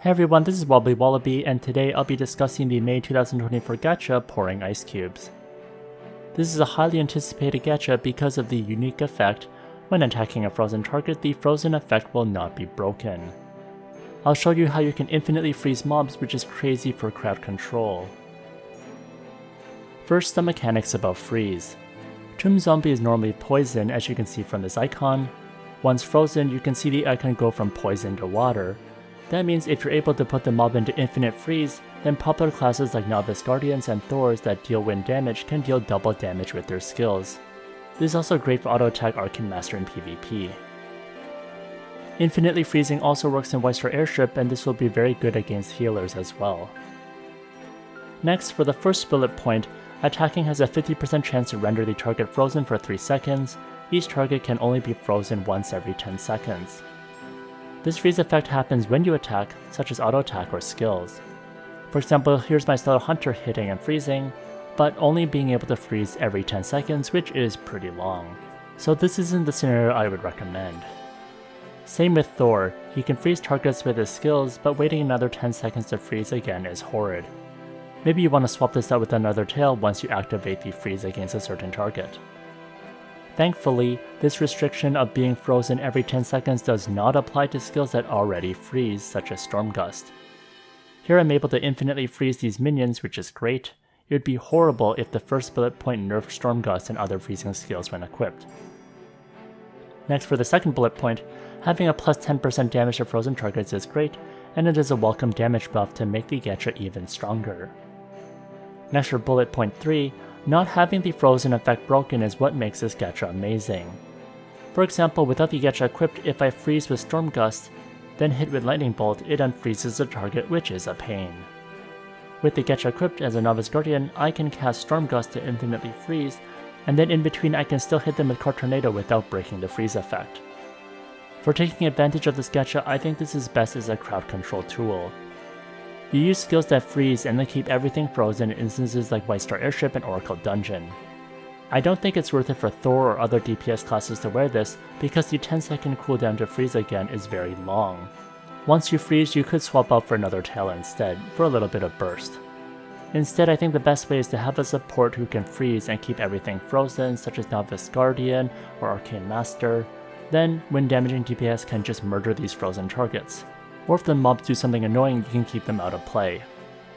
Hey everyone, this is WobblyWallaby, and today I'll be discussing the May 2024 Gacha Pouring Ice Cubes. This is a highly anticipated gacha because of the unique effect. When attacking a frozen target, the frozen effect will not be broken. I'll show you how you can infinitely freeze mobs, which is crazy for crowd control. First, the mechanics about freeze. Tomb Zombie is normally poison, as you can see from this icon. Once frozen, you can see the icon go from poison to water. That means if you're able to put the mob into infinite freeze, then popular classes like Novice Guardians and Thors that deal wind damage can deal double damage with their skills. This is also great for auto attack Arcane Master in PvP. Infinitely freezing also works in White Star Airship, and this will be very good against healers as well. Next, for the first bullet point, attacking has a 50% chance to render the target frozen for 3 seconds. Each target can only be frozen once every 10 seconds. This freeze effect happens when you attack, such as auto attack or skills. For example, here's my Startled Hunter hitting and freezing, but only being able to freeze every 10 seconds, which is pretty long. So this isn't the scenario I would recommend. Same with Thor, he can freeze targets with his skills, but waiting another 10 seconds to freeze again is horrid. Maybe you want to swap this out with another tail once you activate the freeze against a certain target. Thankfully, this restriction of being frozen every 10 seconds does not apply to skills that already freeze, such as Storm Gust. Here I'm able to infinitely freeze these minions, which is great. It would be horrible if the first bullet point nerfed Storm Gust and other freezing skills when equipped. Next, for the second bullet point, having a plus 10% damage to frozen targets is great, and it is a welcome damage buff to make the gacha even stronger. Next, for bullet point 3, not having the frozen effect broken is what makes this gacha amazing. For example, without the gacha equipped, if I freeze with Storm Gust, then hit with Lightning Bolt, it unfreezes the target, which is a pain. With the gacha equipped as a Novice Guardian, I can cast Storm Gust to infinitely freeze, and then in between I can still hit them with Card Tornado without breaking the freeze effect. For taking advantage of this gacha, I think this is best as a crowd control tool. You use skills that freeze and then keep everything frozen in instances like White Star Airship and Oracle Dungeon. I don't think it's worth it for Thor or other DPS classes to wear this because the 10-second cooldown to freeze again is very long. Once you freeze, you could swap out for another tail instead, for a little bit of burst. Instead, I think the best way is to have a support who can freeze and keep everything frozen, such as Novice Guardian or Arcane Master. Then, when damaging DPS can just murder these frozen targets. Or if the mobs do something annoying, you can keep them out of play.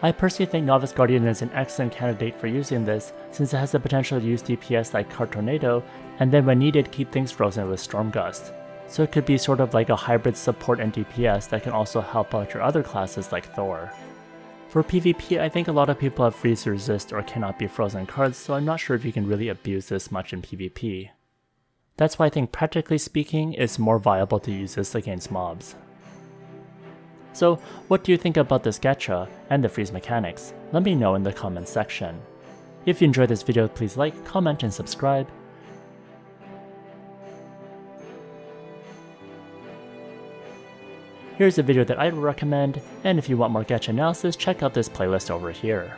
I personally think Novice Guardian is an excellent candidate for using this, since it has the potential to use DPS like Card Tornado, and then when needed keep things frozen with Storm Gust. So it could be sort of like a hybrid support and DPS that can also help out your other classes like Thor. For PvP, I think a lot of people have freeze resist or cannot be frozen cards, so I'm not sure if you can really abuse this much in PvP. That's why I think practically speaking, it's more viable to use this against mobs. So, what do you think about this gacha and the freeze mechanics? Let me know in the comments section. If you enjoyed this video, please like, comment, and subscribe. Here's a video that I would recommend, and if you want more gacha analysis, check out this playlist over here.